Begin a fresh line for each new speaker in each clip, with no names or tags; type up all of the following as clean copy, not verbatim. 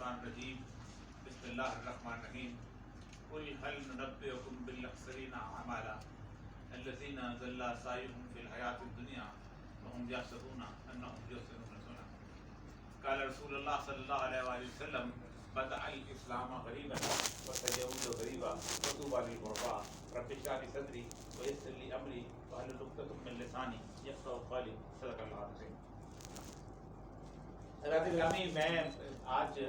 الرجیم بسم اللہ الرحمن الرحیم قل هل ننبئکم بالاخسرین اعمالا الذین ضل سعیهم فی الحیاۃ الدنیا وهم یحسبون انهم یحسنون صنعا قال رسول اللہ صلی اللہ علیہ وآلہ وسلم بدأ الاسلام غریبا وسيعود غریبا وطوبى للغرباء رب اشرح لي صدری ويسر لي امری واحلل عقدۃ من لسانی یفقهوا قولی صدق اللہ العظیم۔ حضرات گرامی، میں آج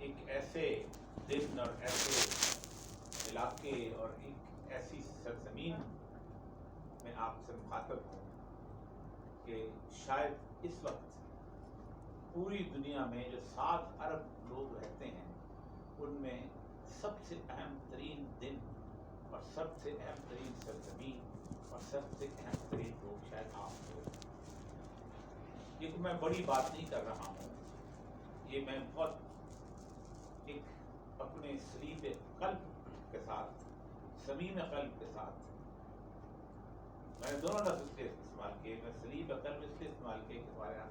ایک ایسے دن اور ایسے علاقے اور ایک ایسی سرزمین میں آپ سے مخاطب ہوں کہ شاید اس وقت پوری دنیا میں جو 7 ارب لوگ رہتے ہیں ان میں سب سے اہم ترین دن اور سب سے اہم ترین سرزمین اور سب سے اہم ترین لوگ شاید آپ ہو۔ یہ میں بڑی بات نہیں کر رہا ہوں، یہ میں بہت ایک اپنے سلیب قلب کے ساتھ، صمیم قلب کے ساتھ، میں نے دونوں لفظ کے استعمال کیے۔ میں سلیب قلب اس لیے استعمال کیے کہ ہمارے یہاں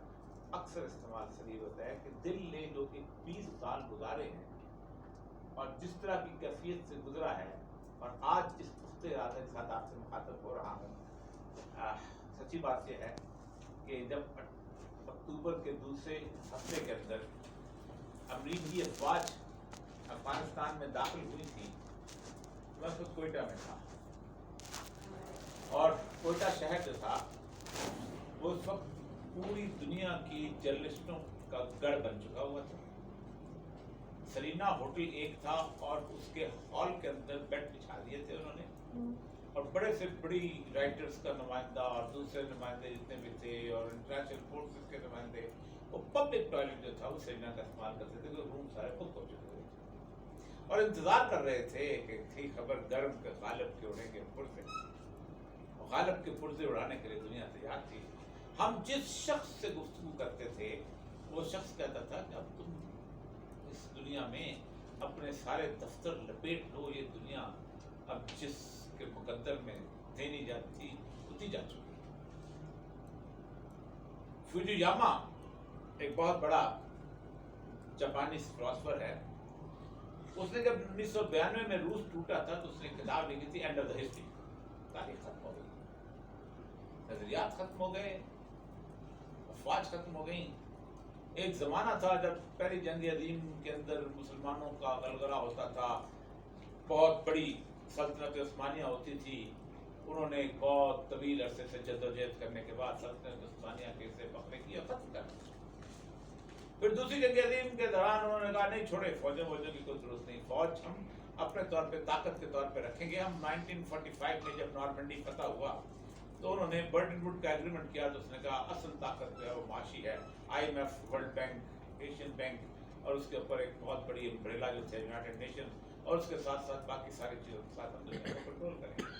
اکثر استعمال سلیب ہوتا ہے کہ دل نے جو کہ 20 سال گزارے ہیں اور جس طرح کی کیفیت سے گزرا ہے، اور آج اس پختہ ارادے کے ساتھ آپ سے مخاطب ہو رہا ہوں۔ سچی بات یہ ہے کہ جب اکتوبر کے دوسرے ہفتے کے اندر امریکی افواج افغانستان میں داخل ہوئی تھی، میں اس وقت کوئٹہ میں تھا، اور کوئٹہ شہر جو تھا وہ اس وقت پوری دنیا کی جرنلسٹوں کا گڑھ بن چکا ہوا تھا۔ سرینا ہوٹل ایک تھا اور اس کے ہال کے اندر بیڈ بچھا دیے تھے انہوں نے، اور بڑے سے بڑی رائٹرز کا نمائندہ اور دوسرے نمائندے جتنے بھی تھے اور انٹرنیشنل فورسز کے نمائندے، وہ پبلک ٹوائلٹ جو تھا وہ سرینا کا استعمال کرتے تھے، کہ روم سارے بک ہو چکے تھے اور انتظار کر رہے تھے کہ تھی خبر گرم کے غالب کے اڑیں گے پرزے، غالب کے پرزے اڑانے کے لیے دنیا تیار تھی۔ ہم جس شخص سے گفتگو کرتے تھے وہ شخص کہتا تھا کہ اب تم اس دنیا میں اپنے سارے دفتر لپیٹ لو، یہ دنیا اب جس کے مقدر میں دینی جاتی تھی ہوتی جا چکی۔ فوجیاما ایک بہت بڑا جاپانیز فلاسفر ہے، اس نے جب 1992 میں روس ٹوٹا تھا تو اس نے کتاب لکھی تھی اینڈ آف دا ہسٹری، تاریخ ختم ہو گئی، نظریات ختم ہو گئے، افواج ختم ہو گئیں۔ ایک زمانہ تھا جب پہلی جنگ عظیم کے اندر مسلمانوں کا غلغلہ ہوتا تھا، بہت بڑی سلطنت عثمانیہ ہوتی تھی، انہوں نے ایک بہت طویل عرصے سے جدوجہد کرنے کے بعد سلطنت عثمانیہ کے اسے پکڑے کی اور ختم کر دیا۔ پھر دوسری جنگ عظیم کے دوران انہوں نے کہا نہیں چھوڑے، فوجوں کی کوئی ضرورت نہیں، فوج ہم اپنے طور پہ طاقت کے طور پہ رکھیں گے۔ ہم 1945 میں جب نارمنڈی فتح ہوا تو انہوں نے برٹن ووڈ کا ایگریمنٹ کیا، تو اس نے کہا اصل طاقت جو ہے وہ معاشی ہے، IMF، world bank, Asian bank, اور اس کے اوپر ایک بہت بڑی امبریلا جو تھے یونائٹڈ نیشن، اور اس کے ساتھ ساتھ باقی ساری چیزوں کے ساتھ ہم دنیا کو کنٹرول کریں گے۔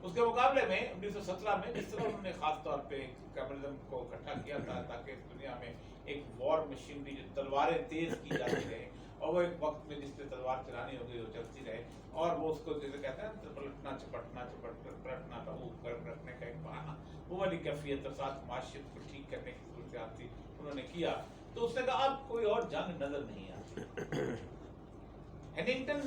اس کے مقابلے میں 1917 میں جس طرح انہوں نے خاص طور پہ کمیونزم کو اکٹھا کیا تھا تاکہ اس دنیا میں ایک وار مشینری جو تلواریں تیز کی جاتی رہے، اور وہ ایک وقت میں جس پہ تلوار چلانی ہوگی وہ چلتی رہے، اور وہ اس کو جیسے کہتے ہیں پلٹنا چپٹنا پلٹنا کا وہ گرم رکھنے کا ایک بہانہ، وہ والی کیفیت اور ساتھ معاشیت کو ٹھیک کرنے کی صورتحال تھی، انہوں نے کیا۔ تو اس نے کہا اب کوئی اور جنگ نظر نہیں آتی۔ ہیننگٹن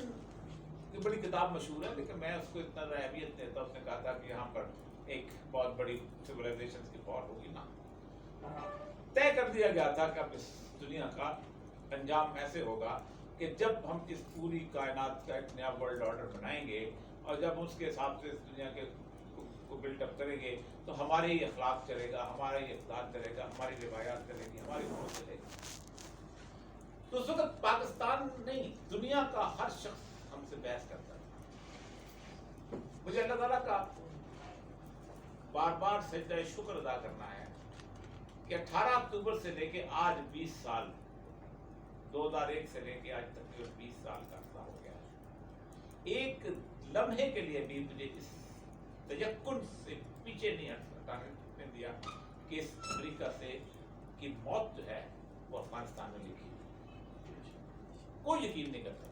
کی بڑی کتاب مشہور ہے لیکن میں اس کو اتنا اہمیت دیتا، اس نے کہا تھا کہ یہاں پر ایک بہت بڑی سویلائزیشن کی فوٹ ہوگی نا، طے کر دیا گیا تھا کہ اب اس دنیا کا انجام ایسے ہوگا کہ جب ہم اس پوری کائنات کا ایک نیا ورلڈ آرڈر بنائیں گے اور جب اس کے حساب سے اس دنیا کے کو بلڈ اپ کریں گے تو ہمارے ہی اخلاق چلے گا، ہمارا ہی اقدار چلے گا، ہماری روایات چلے گی، ہماری سوچ چلے گی۔ تو اس وقت پاکستان نہیں، دنیا کا ہر شخص ہم سے بحث کرتا ہے۔ مجھے اللہ تعالیٰ کا بار بار سجدہ شکر ادا کرنا ہے کہ 18 اکتوبر سے لے کے آج 20 سال، 2001 سے لے کے آج تک 20 سال کا عرصہ ہو گیا ہے۔ ایک لمحے کے لیے بھی مجھے اس تیقن سے پیچھے نہیں ہٹانے دیا کہ اس امریکہ سے کی موت جو ہے وہ افغانستان میں لکھی، کوئی یقین نہیں کرتا۔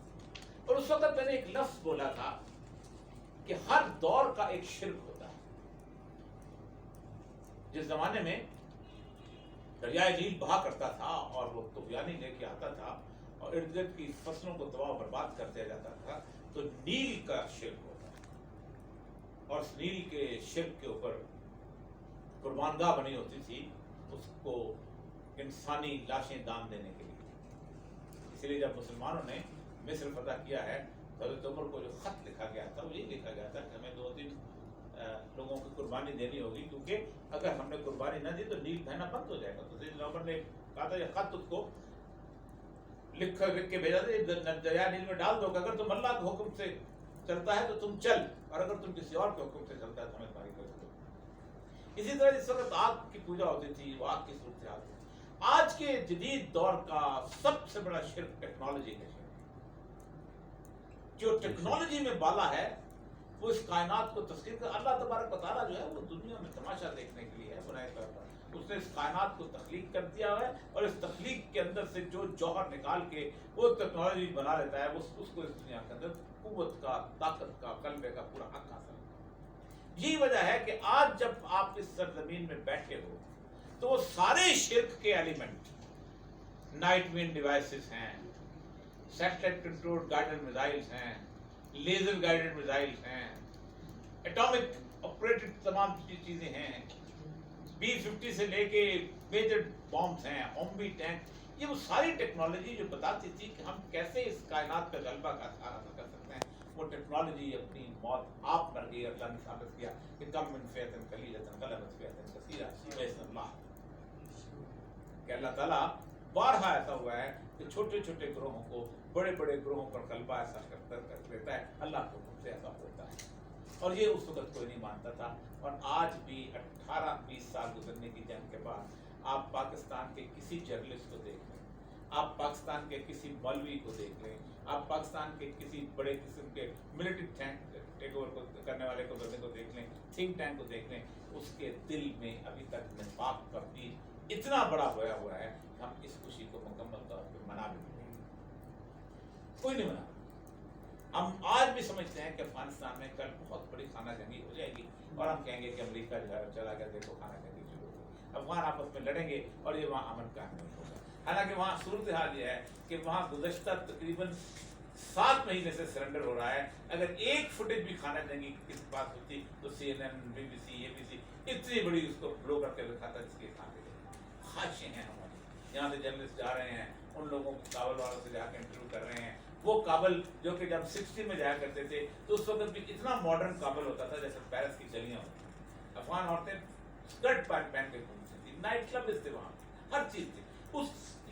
اور اس وقت میں نے ایک لفظ بولا تھا کہ ہر دور کا ایک شرک ہوتا ہے۔ جس زمانے میں دریائے نیل بہا کرتا تھا اور وہ طغیانی لے کے آتا تھا اور ارد گرد کی فصلوں کو تباہ و برباد کر دیا جاتا تھا، تو نیل کا شرک ہوتا ہے، اور اس نیل کے شرک کے اوپر قربان گاہ بنی ہوتی تھی اس کو انسانی لاشیں دان دینے کے لیے. اسی لیے جب مسلمانوں نے مصر فتح کیا ہے تو حضرت عمر کو جو خط لکھا گیا تھا وہ یہ لکھا گیا تھا کہ ہمیں 2-3 لوگوں کی قربانی دینی ہوگی، کیونکہ اگر ہم نے قربانی نہ دی تو نیل بہنا بند ہو جائے گا. تو سیدنا عمر نے کہا تھا یہ خط اس کو لکھ کے بھیجا تھا، دریا نیل میں ڈال دو کہ اگر تم اللہ کے حکم سے چلتا ہے تو تم چل، اور اگر تم کسی اور کے حکم سے چلتا ہے تو ہمیں تمہاری کوئی ضرورت نہیں. اسی طرح جس وقت آگ کی پوجا ہوتی تھی وہ آگ کی صورتحال تھی. آج کے جدید دور کا سب سے بڑا شرک ٹیکنالوجی کا شرک. جو ٹیکنالوجی میں بالا ہے وہ اس کائنات کو تسخیر کر. اللہ تبارک و تعالیٰ جو ہے وہ دنیا میں تماشا دیکھنے کے لیے ہے بنائے طور پر. اس نے اس کائنات کو تخلیق کر دیا ہے اور اس تخلیق کے اندر سے جو جوہر نکال کے وہ ٹیکنالوجی بنا لیتا ہے اس کو اس دنیا کے اندر قوت کا، طاقت کا، غلبے کا پورا حق حاصل ہے. یہی وجہ ہے کہ آج جب آپ اس سرزمین میں بیٹھے ہو تو وہ سارے شرک کے ایلیمنٹ، نائٹ وینڈ ڈیوائسز ہیں، سیٹلائٹ کنٹرول گائیڈڈ میزائلز ہیں، لیزر گائیڈڈ میزائلز ہیں، ایٹامک آپریٹڈ تمام چیزیں ہیں، B-50 سے لے کے میجر بامز ہیں، اومبی ٹینک. یہ وہ ساری ٹیکنالوجی جو بتاتی تھی کہ ہم کیسے اس کائنات پہ غلبہ کا حاصل کر سکتے ہیں، وہ ٹیکنالوجی اپنی موت آپ کر گئی. اللہ نے ثابت کیا کہ کم من فئۃ قلیلۃ غلبت فئۃ کثیرہ بإذن اللہ، کہ اللہ تعالیٰ بارہا ایسا ہوا ہے کہ چھوٹے چھوٹے گروہوں کو بڑے بڑے گروہوں پر غلبہ ایسا کر دیتا ہے. اللہ کے حکم سے ایسا ہوتا ہے، اور یہ اس وقت کوئی نہیں مانتا تھا. اور آج بھی 18-20 سال گزرنے کی جنگ کے بعد آپ پاکستان کے کسی جرنلسٹ کو دیکھ لیں، آپ پاکستان کے کسی مولوی کو دیکھ لیں، آپ پاکستان کے کسی بڑے قسم کے ملٹری ٹیک اوور کو کرنے والے کو بندے کو دیکھ لیں، تھنک ٹینک کو دیکھ لیں، اس کے دل میں ابھی تک نفاق پر بھی اتنا بڑا ہویا ہوا ہے کہ ہم اس خوشی کو مکمل طور پہ منا بھی نہیں، کوئی نہیں منا. ہم آج بھی سمجھتے ہیں کہ افغانستان میں کل بہت بڑی خانہ جنگی ہو جائے گی اور ہم کہیں گے کہ امریکہ جو ہے چلا گیا، دیکھو خانہ جنگی شروع ہوگی، افغان آپس میں لڑیں گے اور یہ وہاں امن قائم نہیں ہوگا. حالانکہ وہاں صورتحال یہ ہے کہ وہاں گزشتہ تقریباً 7 مہینے سے سرنڈر ہو رہا ہے. اگر ایک فوٹیج بھی خانہ جنگی کے پاس ہوتی تو CNN، BBC، ABC اتنی بڑی اس کو بلو کر کے دکھاتا جس کے خانے خواہشیں ہیں ہماری. یہاں سے جرنلسٹ جا رہے ہیں، ان لوگوں کو کابل والوں سے جا کے انٹرویو کر رہے ہیں. وہ کابل جو کہ جب 60 میں جایا کرتے تھے تو اس وقت بھی اتنا ماڈرن کابل ہوتا تھا جیسے پیرس کی گلیاں ہوتی ہیں. افغان عورتیں اسکرٹ پہن کے گھومتی تھیں، نائٹ کلبز تھے وہاں، ہر چیز تھی.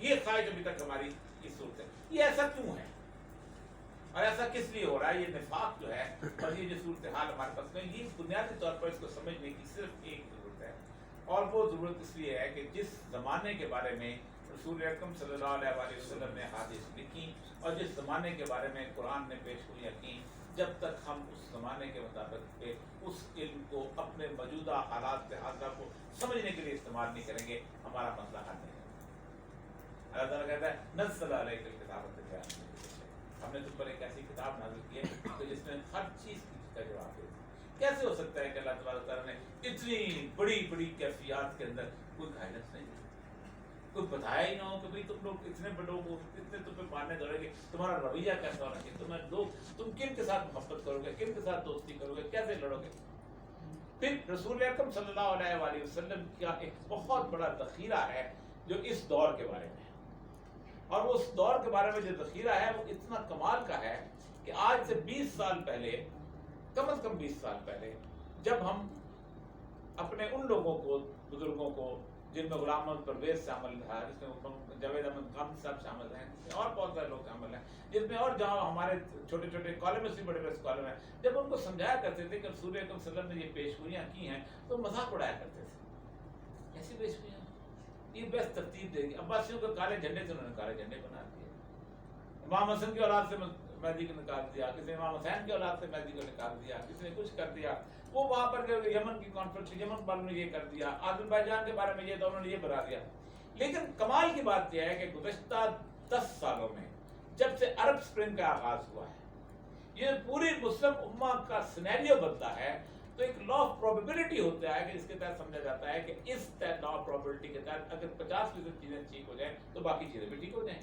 یہ خواہش ابھی تک ہماری اس صورت ہے. یہ ایسا کیوں ہے اور ایسا کس لیے ہو رہا ہے؟ یہ نفاق جو ہے اور یہ جو صورتحال ہمارے پاس میں، یہ بنیادی طور پر اس کو سمجھنے کی صرف ایک ضرورت ہے، اور وہ ضرورت اس لیے ہے کہ جس زمانے کے بارے میں رسول اکرم صلی اللہ علیہ وآلہ وسلم نے حدیث لکھی اور جس زمانے کے بارے میں قرآن نے پیش گوئیاں کی، جب تک ہم اس زمانے کے مطابق اس علم کو اپنے موجودہ حالات حاضرہ کو سمجھنے کے لیے استعمال نہیں کریں گے، ہمارا مسئلہ حل نہیں ہوگا. اللہ تعالیٰ کہتا ہے نزل علیک الکتاب تبیانا، ہم نے تم پر ایک ایسی کتاب نازل کی ہے تو جس میں ہر چیز کا جواب دے. کیسے ہو سکتا ہے کہ اللہ تبارک تعالیٰ نے اتنی بڑی بڑی کیفیات کے اندر کوئی گائیڈنس نہیں دی، کوئی بتایا ہی نہ ہو کہ بھئی تم لوگ اتنے بڑوں کو اتنے تم پہ مارنے دوڑیں گے، تمہارا رویہ کیسا ہونا چاہیے، تم کن کے ساتھ محبت کرو گے، کن کے ساتھ دوستی کرو گے، کیسے لڑو گے. پھر رسول اکرم صلی اللہ علیہ وآلہ وسلم کا ایک بہت بڑا ذخیرہ ہے جو اس دور کے بارے میں ہے، اور وہ اس دور کے بارے میں جو ذخیرہ ہے وہ اتنا کمال کا ہے کہ آج سے 20 سال پہلے، کم از کم 20 سال پہلے، جب ہم اپنے ان لوگوں کو، بزرگوں کو، جن میں غلام محمد پرویز شامل تھا، جس میں جاوید احمد خان صاحب شامل ہیں، جس میں اور بہت سارے لوگ شامل ہیں، جس میں اور جہاں ہمارے چھوٹے چھوٹے کالمس بھی بڑے بڑے کالم ہیں، جب ان کو سمجھایا کرتے تھے کہ رسول اکرم صلی اللہ علیہ وسلم نے یہ پیش گوئیاں کی ہیں تو مذاق اڑایا کرتے تھے. ایسی پیش گوئیاں یہ بیسٹ ترتیب دے گی. عباسیوں کو کالے جھنڈے سے انہوں نے کالے جھنڈے بنا دیے، امام حسن کی اولاد سے مہدی کو نکال دیا، کسی نے امام حسین کی اولاد سے مہدی کو نکال دیا، کسی نے کچھ کر دیا. وہ وہاں پر یمن کی کانفرنس، یمن والوں نے یہ کر دیا، آذربائیجان کے بارے میں یہ تھا، انہوں نے یہ بنا دیا. لیکن کمال کی بات یہ ہے کہ گزشتہ 10 سالوں میں جب سے عرب اسپرنگ کا آغاز ہوا ہے، یہ پوری مسلم امہ کا سینیریو بدلا ہے. تو ایک لا آف پروبیبلٹی ہوتا ہے کہ جس کے تحت سمجھا جاتا ہے کہ اس لا آف پروبیبلٹی کے تحت اگر 50% چیزیں ٹھیک ہو جائیں تو باقی چیزیں بھی ٹھیک ہو جائیں.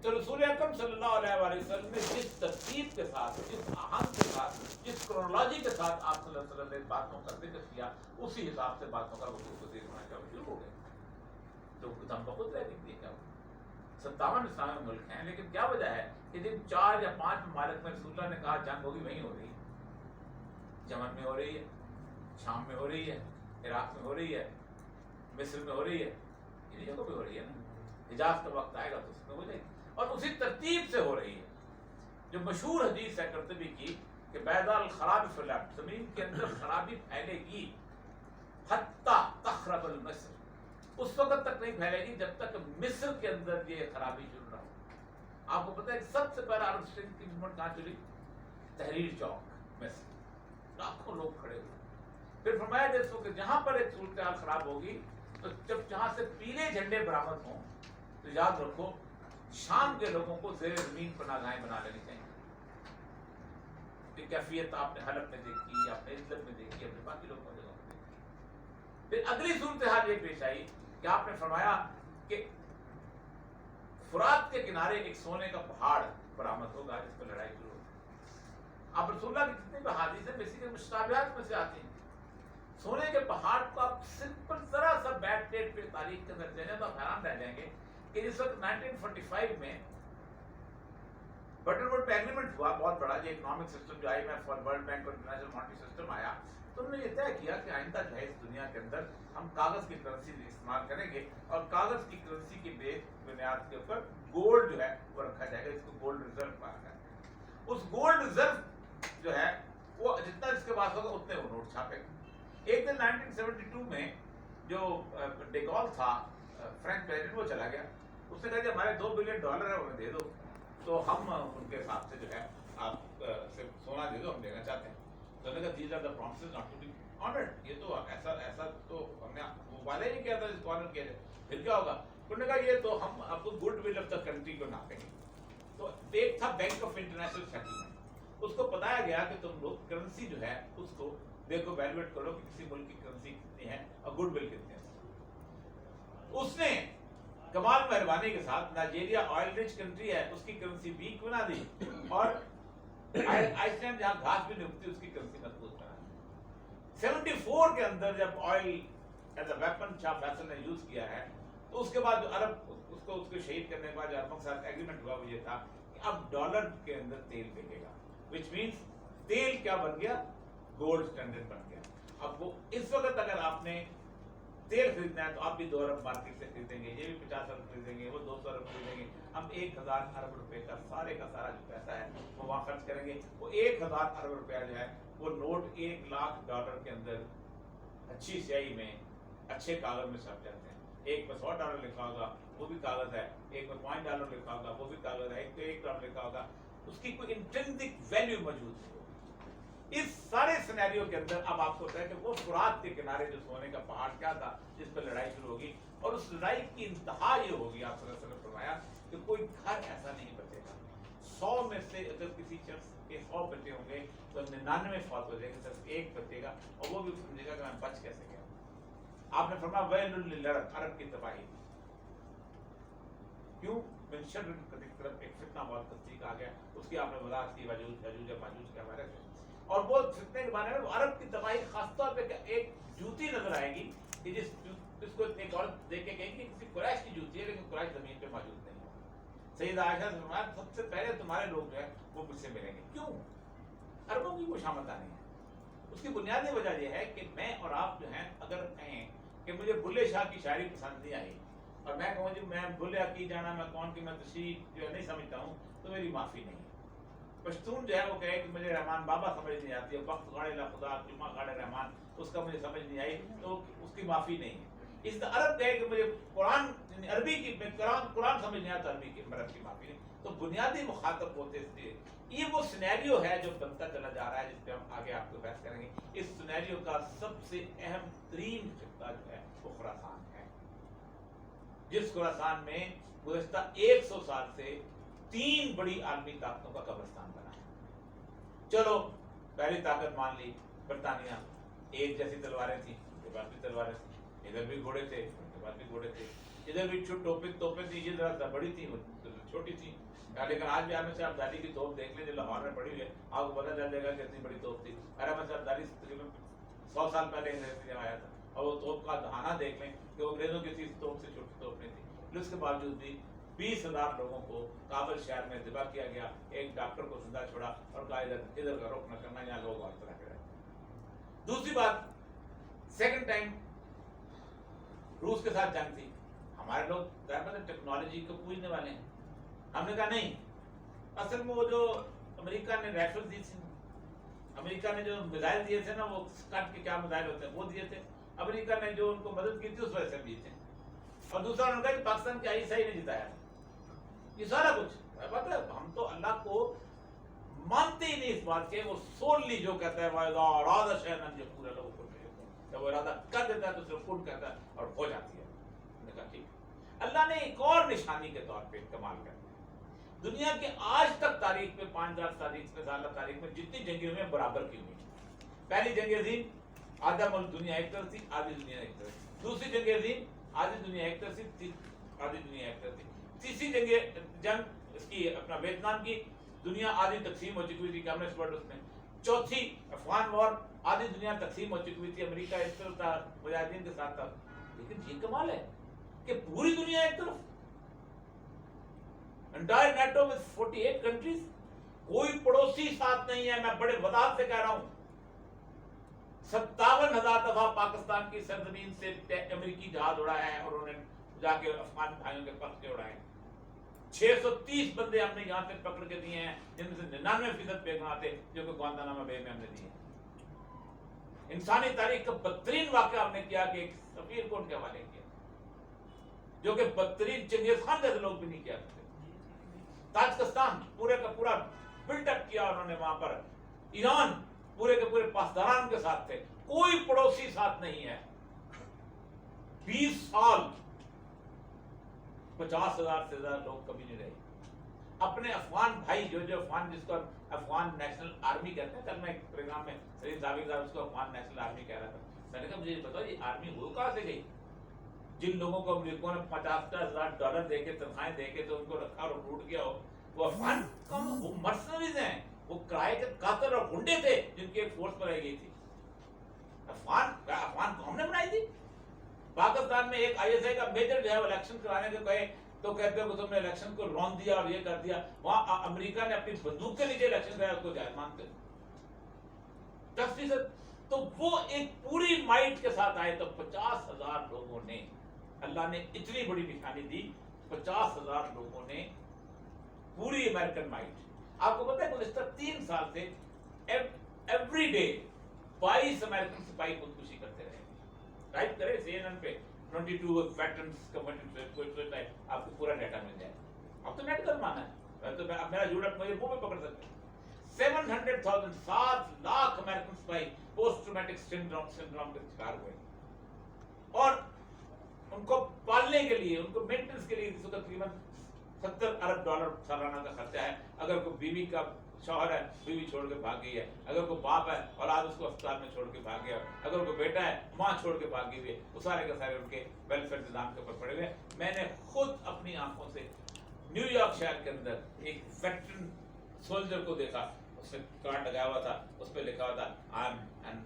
تو رسول اکرم صلی اللہ علیہ وآلہ وسلم نے جس ترتیب کے ساتھ، جس آہنگ کے ساتھ، جس کرونالوجی کے ساتھ آپ صلی اللہ علیہ وسلم نے باتوں کا ذکر کیا، اسی حساب سے باتوں کا وزیر ہونا کا شروع ہو گئے. تو ہم بہت رہتی ہے کیا 57 اسلامی ملک ہیں، لیکن کیا وجہ ہے کہ جن 4 یا 5 ممالک میں رسول اللہ نے کہا جنگ ہوگی وہیں ہو رہی ہے. یمن میں ہو رہی ہے، شام میں ہو رہی ہے، عراق میں ہو رہی ہے، مصر میں ہو رہی ہے، انہیں جگہوں پہ ہو رہی ہے نا. حجاز کا وقت آئے گا تو اس میں ہو جائے گی، اور اسی ترتیب سے ہو رہی ہے. جو مشہور حدیث ہے قرطبی کی کہ بیضاء الخراب فی الارض، زمین کے اندر خرابی پھیلے گی حتی تخرب المصر، اس وقت تک نہیں پھیلے گی جب تک مصر کے اندر یہ خرابی شروع نہ ہو. آپ کو پتہ ہے کہ سب سے پہلا عرب اسپرنگ کی موومنٹ کہاں چلی؟ تحریر چوک مصر، لاکھوں لوگ کھڑے ہوئے. پھر فرمایا جس وقت جہاں پر ایک صورتحال خراب ہوگی تو جب جہاں سے پیلے جھنڈے برآمد ہوں تو یاد رکھو شام کے لوگوں کو زیر زمین پناہ گاہیں بنا لینی چاہیے. یہ کیفیت آپ نے حلب میں دیکھی، آپ نے ادلب میں دیکھی، اپنے باقی لوگوں نے دیکھی. پھر اگلی صورتحال یہ پیش آئی کہ آپ نے فرمایا کہ فرات کے کنارے ایک سونے کا پہاڑ برآمد ہوگا جس پر لڑائی شروع ہوگی. آپ رسول اللہ کی جتنی بھی حدیث ہیں بیسیکلی مشتبہات میں سے آتی ہیں. سونے کے پہاڑ کو آپ سمپل ذرا سا بیک ڈیٹ پہ تاریخ کے اندر دے دیں تو آپ حیران رہ جائیں گے کہ جس وقت 1945 میں بٹن ووڈ پہ ایگریمنٹ ہوا بہت بڑا، جو اکنامک سسٹم جو IMF اور ورلڈ بینک اور انٹرنیشنل مانیٹری سسٹم آیا، تو انہوں نے یہ طے کیا کہ آئندہ جو ہے اس دنیا کے اندر ہم کاغذ کی کرنسی استعمال کریں گے، اور کاغذ کی کرنسی کی بنیاد کے اوپر گولڈ جو ہے وہ رکھا جائے گا، اس کو گولڈ ریزرو کہا جائے گا. اس گولڈ ریزرو جو ہے وہ جتنا اس کے پاس ہوگا اتنے وہ نوٹ چھاپے گا. ایک دن 1972 میں جو ڈیگول تھا فرینچ پریزیڈنٹ، وہ چلا گیا. اس نے کہا کہ ہمارے $2 بلین ہے انہیں دے دو، تو ہم ان کے حساب سے جو ہے آپ سے سونا دے دو، ہم دینا چاہتے ہیں. تو انہوں نے کہا these are the promises not to be honoured, یہ تو ایسا تو ہم نے وہ وعدہ ہی نہیں کیا تھا جس کو آنر کیا جائے. پھر کیا ہوگا؟ انہوں نے کہا یہ تو ہم آپ کو good will of the country کو ناپیں گے. تو ایک تھا بینک آف انٹرنیشنل سیٹلمنٹ، اس کو بتایا گیا کہ تم لوگ کرنسی جو ہے اس کو دیکھو ویلویٹ کرو کہ کسی ملک کی کرنسی کتنی ہے اور گڈ ول کتنے ہے. اس نے کمال مہربانی کے ساتھ نائجیریا آئل رچ کنٹری ہے اس کی کرنسی ویک بنا دی، اور آئس لینڈ جہاں گھاس بھی نہیں اگتی اس کی کرنسی مضبوط بنا دی. 74 کے اندر جب آئل ایز اے ویپن شاہ فیصل نے یوز کیا ہے تو اس کے بعد جو عرب اس کو شہید کرنے کے بعد جو عربوں کے ساتھ ایگریمنٹ ہوا وہ یہ تھا کہ اب ڈالر کے اندر تیل بکے گا، وچ مینس تیل کیا بن گیا؟ گولڈ اسٹینڈرڈ بن گیا. اب وہ اس وقت اگر آپ نے تیل خریدنا ہے تو آپ بھی 2 ارب مارکیٹ سے خریدیں گے، یہ بھی 50 ارب خریدیں گے، وہ 200 ارب خریدیں گے. ہم 1000 ارب روپے کا سارے کا سارا جو پیسہ ہے وہ وہاں خرچ کریں گے. وہ 1000 ارب روپیہ جو ہے وہ نوٹ $1,00,000 کے اندر اچھی سیاہی میں اچھے کاغذ میں چھپ جاتے ہیں. ایک میں $100 لکھا ہوگا وہ بھی کاغذ ہے، ایک میں $0.5 لکھا ہوگا وہ بھی کاغذ ہے، ایک پہ $1 لکھا ہوگا، اس کی کوئی انٹرنسک ویلیو موجود ہے. اس سارے سینیریو کے اندر اب آپ کو کہ وہ فرات کے کنارے جو سونے کا پہاڑ کیا تھا جس پہ لڑائی شروع ہوگی، اور اس لڑائی کی انتہا یہ ہوگی. آپ صلی اللہ علیہ وسلم فرمایا کہ کوئی گھر ایسا نہیں بچے گا، 100 میں سے اگر کسی شخص کے 100 بچے ہوں گے تو 99 فوت ہو جائے گا، صرف ایک بچے گا، اور وہ بھی سمجھے گا کہ میں بچ کیسے گیا. آپ نے فرمایا ویل للعرب، عرب کی تباہی. کیوں؟ من شر طرف ایک فتنہ بہت تصدیق آ گیا، اس کی آپ نے وضاحت کی یاجوج ماجوج کے حوالے سے. اور وہ فتنے کے بارے میں عرب کی تباہی خاص طور پہ ایک جوتی نظر آئے گی کہ جس کو ایک اور دیکھ کے کہیں گے کسی قریش کی جوتی ہے، لیکن قریش زمین پہ موجود نہیں ہے. سیدہ عائشہ سے فرمایا سب سے پہلے تمہارے لوگ جو ہے وہ مجھ سے ملیں گے. کیوں؟ عربوں کی خوشامد نہیں ہے. اس کی بنیادی وجہ یہ ہے کہ میں اور آپ جو ہیں اگر کہیں کہ مجھے بلے شاہ کی شاعری پسند نہیں آئی اور میں کہوں جی میں بلے کی جانا میں کون کی میں تشریح جو ہے نہیں سمجھتا ہوں تو میری معافی نہیں ہے. پشتون جو ہے وہ کہے کہ مجھے رحمان بابا سمجھ نہیں آتی ہے، وقت گاڑے لا خدا جمعہ گاڑے رحمان اس کا مجھے سمجھ نہیں آئی تو اس کی معافی نہیں ہے. اس طرح عرب کہے کہ مجھے قرآن یعنی عربی کی میں قرآن سمجھ نہیں آتا عربی کی عرب کی معافی نہیں. تو بنیادی مخاطب ہوتے اس لیے یہ وہ سینیریو ہے جو بنتا چلا جا رہا ہے جس پہ ہم آگے آپ کو بحث کریں گے. اس سینیریو کا سب سے اہم ترین خطہ جو ہے وہ خراسان ہے، جس خراسان میں گزشتہ 100 سال سے 3 بڑی عالمی طاقتوں کا قبرستان بنا ہے. چلو پہلی طاقت مان لی برطانیہ، ایک جیسی تلواریں تھیں، ان کے پاس بھی تلواریں تھیں، ادھر بھی گھوڑے تھے، ان کے پاس بھی گھوڑے تھے، ادھر بھی توپیں تھیں، یہ ذرا بڑی تھیں، وہ چھوٹی تھیں، لیکن آج بھی احمد شاہ ابدالی کی توپ دیکھ لیں جو لاہور میں پڑی ہوئی ہے، آپ کو پتہ چل جائے گا کہ اتنی بڑی توپ تھی. اور احمد شاہ ابدالی تقریباً 100 سال پہلے انگریز سے جب آیا تھا، اور وہ توپ کا دہانہ دیکھ لیں کہ وہ انگریزوں کی تھی توپ سے چھوٹی توپ نہیں تھی. لیکن اس کے باوجود بھی 20,000 لوگوں کو کابل شہر میں ذبح کیا گیا. ایک ڈاکٹر کو زندہ چھوڑا اور کہا ادھر کا رخ نہ کرنا، یہاں لوگ اور طرح کے رہتے. دوسری بات، سیکنڈ ٹائم روس کے ساتھ جنگ تھی. ہمارے لوگ ٹیکنالوجی کو پوجنے والے ہیں. ہم نے کہا نہیں، اصل میں وہ جو امریکہ نے رائفل دی تھی، امریکہ نے جو میزائل دیے تھے نا، وہ اسکٹ کے کیا میزائل ہوتے ہیں وہ دیے تھے. امریکہ نے جو ان کو مدد کی تھی اس وجہ سے دیے تھے. اور دوسرا انہوں نے کہا کہ پاکستان کے آئی نے جتایا. یہ سارا کچھ پتہ ہے. ہم تو اللہ کو مانتے ہی نہیں اس بات کے. وہ سوللی جو کہتا ہے وَإِذَا أَرَادَ شَيْئًا أَن يَقُولَ لَهُ كُن فَيَكُونُ، جب وہ ارادہ کر دیتا ہے تو صرف کن کہتا ہے اور ہو جاتی ہے. ہم نے کہا ٹھیک. اللہ نے ایک اور نشانی کے طور پہ کمال کر دیا. دنیا کے آج تک تاریخ میں 5,000 تاریخ میں سالہ تاریخ میں جتنی جنگیں ہوئی ہیں برابر کی ہوئی. پہلی جنگ عظیم آدھا ملک دنیا ایک طرف تھی، آدھی دنیا ایک طرف تھی. دوسری جنگ عظیم آدھی دنیا ایک طرف تھی، آدھی دنیا ایک طرف تھی. تیسری جنگ اس کی اپنا ویتنام کی، دنیا آدھی تقسیم ہو چکی ہوئی تھی کمیونسٹ ورلڈ اس میں. چوتھی افغان وار، آدھی دنیا تقسیم ہو چکی ہوئی تھی، امریکہ اس طرف تھا، مجاہدین کے ساتھ تھا. لیکن یہ کمال ہے کہ پوری دنیا ایک طرف، انٹائر نیٹو with 48 کنٹریز، کوئی پڑوسی ساتھ نہیں ہے. میں بڑے وضاحت سے کہہ رہا ہوں، 57,000 دفعہ پاکستان کی سرزمین سے امریکی جہاز اڑایا ہے اور انہوں نے جا کے افغان بھائیوں کے پرچے اڑائے. 630 بندے ہم نے یہاں سے پکڑ کے دیے ہیں، جن میں سے 99% بے گناہ تھے، جو کہ گوانتانامو بے میں ہم نے دیے. انسانی تاریخ کا بدترین واقعہ ہم نے کیا کہ ایک سفیر کو ان کے حوالے کیا، جو کہ بدترین چنگیز خان جیسے لوگ بھی نہیں کیا کرتے. تاجکستان پورے کا پورا بلڈ اپ کیا انہوں نے وہاں پر. ایران پورے کے پورے پاسداران کے ساتھ تھے، کوئی پڑوسی ساتھ نہیں ہے. 20 سال 50,000 سے زیادہ لوگ کبھی نہیں رہے. اپنے افغان بھائی جو افغان، جس کو افغان نیشنل آرمی کہتے ہیں، کل میں ایک پروگرام میں سلیم صاحب اس کو افغان نیشنل آرمی کہہ رہا تھا. میں نے کہا مجھے بتاؤ یہ آرمی ہو کہاں سے گئی؟ جن لوگوں کو امریکوں نے $50,000 دے کے تنخواہیں دے کے تو ان کو رکھا اور ریکروٹ کیا ہو، وہ افغان وہ مرسنریز ہیں، وہ کرائے کے قاتل اور گنڈے تھے جن کی ایک فورس بنائی گئی تھی. افغان کو ہم نے بنائی تھی. پاکستان میں ایک ISI کا میجر جو ہے وہ الیکشن کرانے کے کہے تو کہتے ہیں کہ تم نے الیکشن کو رون دیا اور یہ کر دیا. وہاں امریکہ نے اپنی بندوق کے نیچے الیکشن کرایا، اس کو جائز مانتے 10%. تو وہ ایک پوری مائٹ کے ساتھ آئے تو 50,000 لوگوں نے، اللہ نے اتنی بڑی نشانی دی، 50,000 لوگوں نے پوری امریکن مائٹ. آپ کو پتہ ہے گزشتہ 3 سال سے ایوری ڈے 22 امریکن سپاہی خودکشی کرتے رہے. ٹائپ کرے CNN پہ 22 ویٹرنز کمیٹڈ سوسائڈ، آپ کو پورا ڈیٹا مل جائے. اب تو نیٹ کا زمانہ ہے، تو اب میرا جھوٹ مجھے منہ پہ پکڑ سکتے ہیں. 700,000 7 لاکھ امریکن سپاہی پوسٹ ٹرومیٹک سنڈروم کے شکار ہوئے. اور ان کو پالنے کے لیے، ان کو مینٹیننس کے لیے تقریباً $70 ارب سالانہ کا خرچہ ہے. اگر کوئی بیوی کا شوہر ہے، بیوی چھوڑ کے بھاگ گئی ہے، اگر کوئی باپ ہے اولاد اس کو اسپتال میں چھوڑ کے بھاگ گیا، اگر کوئی بیٹا ہے ماں چھوڑ کے بھاگ گئی ہے، وہ سارے کے سارے ان کے ویلفیئر نظام کے اوپر پڑے ہوئے. میں نے خود اپنی آنکھوں سے نیو یارک شہر کے اندر ایک ویٹرن سولجر کو دیکھا. اس نے کارڈ لگایا ہوا تھا، اس پہ لکھا ہوا تھا I am an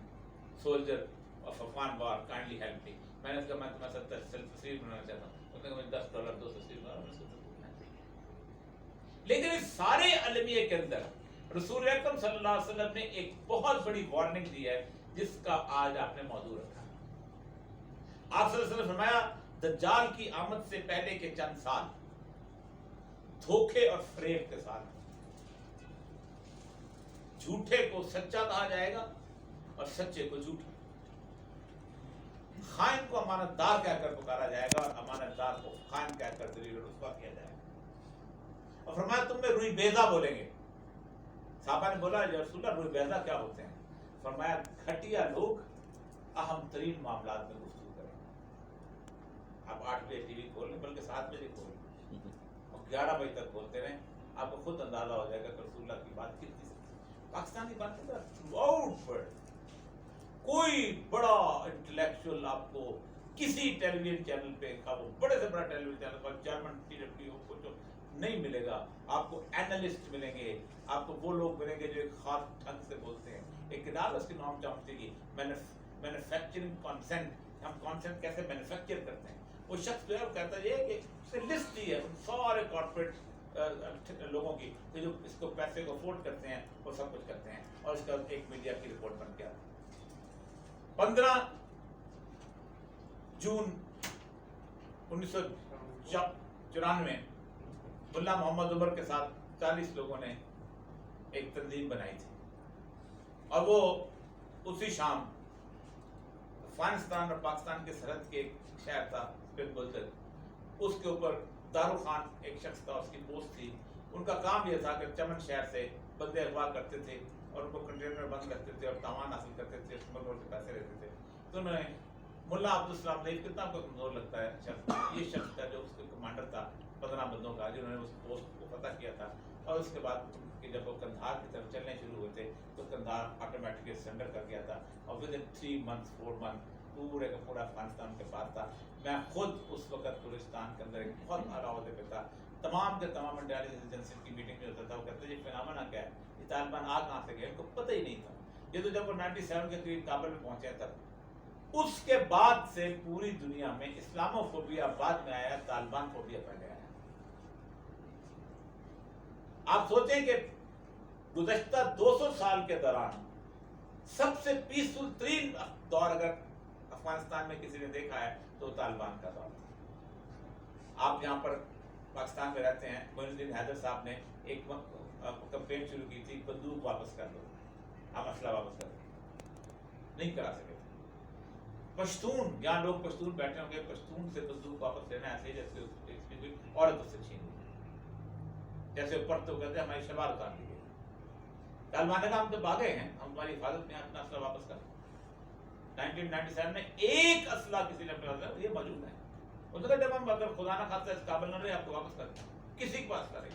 soldier of Afghan war, kindly help me. میں نے کہا میں تمہیں 70 تصویر بنانا چاہتا ہوں. اس نے کہا مجھے $10 2 تصویر بنانا. لیکن اس سارے المیہ کے اندر رسول اکرم صلی اللہ علیہ وسلم نے ایک بہت بڑی وارننگ دی ہے، جس کا آج آپ نے موضوع رکھا. آپ صلی اللہ علیہ وسلم نے فرمایا دجال کی آمد سے پہلے کے چند سال دھوکے اور فریب کے ساتھ، جھوٹے کو سچا کہا جائے گا اور سچے کو جھوٹا، خائن کو امانت دار کہہ کر پکارا جائے گا اور امانت دار کو خائن کہہ کر ذلیل و رسوا کیا جائے گا. اور فرمایا تم میں روئی بیضا بولیں گے. صحابہ نے بولا یا رسول اللہ روئی بیضا کیا ہوتے ہیں؟ فرمایا گھٹیا لوگ اہم ترین معاملات میں گفتگو کریں. آپ 8 بجے ٹی وی کھول لیں، بلکہ 7 بجے کھول لیں اور 11 بجے تک کھولتے رہیں، آپ کو خود اندازہ ہو جائے گا کہ رسول اللہ کی بات کتنی. پاکستان کی بات کرتا تھرو آؤٹ ورلڈ کوئی بڑا انٹلیکچوئل آپ کو کسی ٹیلی ویژن چینل پہ وہ بڑے سے بڑا ٹیلی ویژن چینل پر جرمن TW کچھ نہیں ملے گا. آپ کو اینالسٹ ملیں گے, آپ کو وہ لوگ ملیں گے جو ایک خاص ڈھنگ سے بولتے ہیں. ایک کتاب اس کی نام چمچے کی مینوفیکچرنگ کانسینٹ, ہم کانسینٹ کیسے مینوفیکچر کرتے ہیں. وہ شخص جو ہے وہ کہتا ہے کہ اس نے لسٹ دی ہے سارے کارپوریٹ لوگوں کی جو اس کو پیسے کو افورڈ کرتے ہیں وہ سب کچھ کرتے ہیں, اور اس کا ایک میڈیا کی رپورٹ بن گیا. 15 جون 1994 ملا محمد عمر کے ساتھ 40 لوگوں نے ایک تنظیم بنائی تھی, اور وہ اسی شام افغانستان اور پاکستان کے سرحد کے ایک شہر تھا بلدر, اس کے اوپر دارو خان ایک شخص تھا, اس کی پوسٹ تھی. ان کا کام یہ تھا کہ چمن شہر سے بندے اغوا کرتے تھے اور ان کو کنٹینر بند کرتے تھے اور تاوان حاصل کرتے تھے, اسمگلر سے پیسے لیتے تھے. تو انہوں نے ملا عبدالسلام ضعیف کتنا کو کمزور لگتا ہے شخص, یہ شخص تھا جو اس کے کمانڈر تھا 15 بندوں کا, جنہوں نے اس پوسٹ کو فتح کیا تھا. اور اس کے بعد کہ جب وہ قندھار کی طرف چلنے شروع ہوئے تھے تو قندھار آٹومیٹکلی سرنڈر کر گیا تھا, اور ود ان 3 months 4 months پورے کا پورا افغانستان کے پاس تھا. میں خود اس وقت پورستان کے اندر ایک بہت اعلیٰ عہدے پہ تھا. تمام کے تمام انٹیلیجنس ایجنسی کی میٹنگ میں ہوتا تھا, وہ کہتے ہیں یہ فنامنا کیا ہے, یہ طالبان آ کہاں سے گئے, ان کو پتہ ہی نہیں تھا. یہ تو جب وہ 97 کے قریب کابل میں پہنچے تب, اس کے بعد سے پوری دنیا میں اسلامو فوبیا بعد میں آیا, طالبان فوبیا پہلے آیا. آپ سوچیں کہ گزشتہ 200 سال کے دوران سب سے پیسفل ترین دور اگر افغانستان میں کسی نے دیکھا ہے تو طالبان کا دور تھا. آپ یہاں پر پاکستان میں رہتے ہیں, معین الدین حیدر صاحب نے ایک کمپین شروع کی تھی, بندوق واپس کر دو, آپ اسلحہ واپس کر دو, نہیں کرا سکے تھے. پشتون, یہاں لوگ پشتون بیٹھے ہوں گے, پشتون سے بندوق واپس لینا ایسے جیسے کوئی عورت اس سے چھین لی, جیسے اوپر تو کہتے ہیں ہماری شلوار اتار دی گئی. طالبان نے کہا ہم تو بھاگے ہیں, ہم تمہاری حفاظت میں اپنا اسلحہ واپس کر. 1997 میں ایک اسلحہ کسی نے اپنا یہ موجود ہے, اس نے جب ہم اگر خدا نہ خاصا اس قابل نہ رہے آپ کو واپس کر دیں, کسی کے پاس کریں.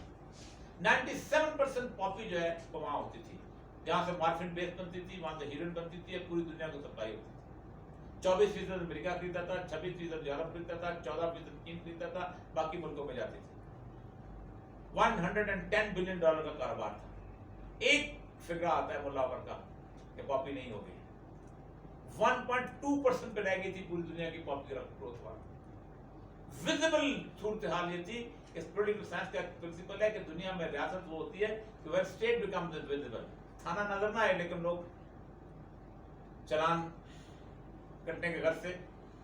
97% پاپی جو ہے وہ وہاں ہوتی تھی, جہاں سے مارفن بیس بنتی تھی, وہاں سے ہیروئن بنتی تھی, پوری دنیا کو سپلائی ہوتی تھی. 24% امریکہ خریدتا تھا, 26% یورپ خریدتا تھا, 14% چین خریدتا تھا, باقی ملکوں میں جاتی تھی. $110 بلین کا کاروبار تھا. ایک فگرہ آتا ہے ملا عمر کا کہ پاپی نہیں ہو گئی, 1.2% پہ رہ گئی تھی پوری دنیا کی پاپی گروتھ وہاں. ویزیبل صورتحال یہ تھی, اس پولیٹیکل سائنس کا پرنسپل ہے کہ دنیا میں ریاست وہ ہوتی ہے کہ ویئر اسٹیٹ بیکمز انویزیبل. تھانہ نظر نہ آئے لیکن لوگ چلان کٹنے کے گھر سے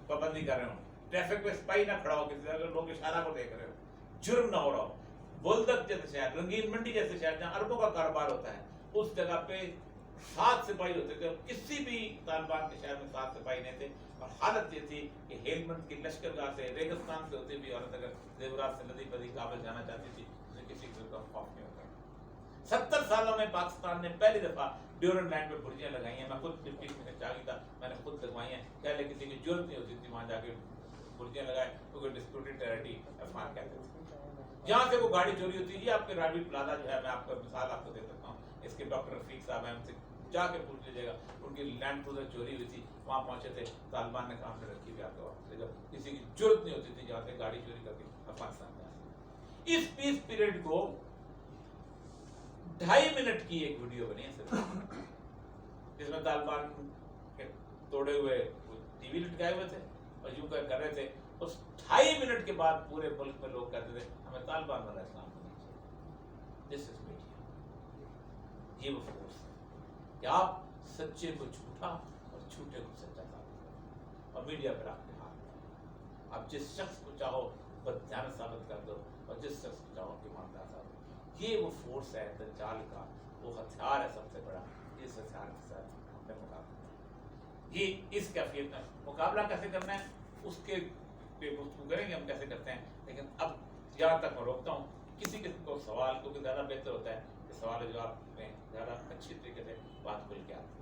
پابندی کر رہے ہوں, ٹریفک پہ سپاہی نہ کھڑا ہو کسی طرح, لوگ اشارہ کو دیکھ رہے ہو, جرم نہ ہو رہا ہو. بولدک جیسے شہر, رنگین منڈی جیسے شہر جہاں اربوں کا کاروبار ہوتا ہے, اس جگہ پہ 7 سپاہی ہوتے تھے, اور کسی بھی طالبان کے شہر میں 7 سپاہی نہیں تھے. اور حالت یہ تھی کہ ہیلمند کی لشکر گاہ سے, ریگستان سے ہوتے بھی عورت اگر زیورات سے ندی بدی کابل جانا چاہتی تھی, اسے کسی قسم کا خوف نہیں ہوتا. 70 سالوں میں پاکستان نے پہلی دفعہ ڈیورنڈ لائن پہ برجیاں لگائی ہیں. میں خود 50 میں چاہیے تھا, میں نے خود لگوائی ہیں. پہلے کسی کی ضرورت نہیں ہوتی تھی وہاں جا کے برجیاں لگائے, کیونکہ ڈسپیوٹڈ ٹیریٹری افغان کہتے تھے. جہاں سے وہ گاڑی چوری ہوتی ہے, آپ کے راڈوی پلازا جو ہے, میں آپ کو مثال آپ کو دے سکتا ہوں, اس کے ڈاکٹر رفیق صاحب ہیں, ان سے جا کے پوچھ لیجیے گا, ان کی لینڈ کروزر چوری ہوئی تھی, وہاں پہنچے تھے, طالبان نے کام پہ رکھی ہوئی, آپ کو کسی کی ضرورت نہیں ہوتی تھی جہاں سے گاڑی چوری کر کے افغانستان میں. اس پیس پیریڈ کو 2.5 منٹ کی ایک ویڈیو بنی ہے صرف, جس میں طالبان کے توڑے ہوئے ٹی وی لٹکائے ہوئے تھے اور یوں کر رہے تھے. اس 2.5 منٹ کے بعد پورے ملک میں لوگ کہتے تھے ہمیں طالبان والا اسلام ہونا چاہیے. دس از میڈیا. یہ وہ فورس ہے کہ آپ سچے کو جھوٹا اور جھوٹے کو سچا ثابت کرو, اور میڈیا پر آپ کے ہاتھ ہے. آپ جس شخص کو چاہو بددیانت ثابت کر دو, اور جس شخص کو چاہو کہ ایماندار ثابت کرو. یہ وہ فورس ہے دجال کا, وہ ہتھیار ہے سب سے بڑا. اس ہتھیار کے ساتھ ہم نے مقابلہ کرنا. یہ اس کیفیت میں مقابلہ کیسے کرنا ہے اس کے پہ گفتگو کریں گے ہم کیسے کرتے ہیں. لیکن اب یہاں تک میں روکتا ہوں. کسی قسم کو سوال, کیونکہ زیادہ بہتر ہوتا ہے کہ سوال جواب میں زیادہ اچھی طریقے سے بات کھل کے آتی ہے.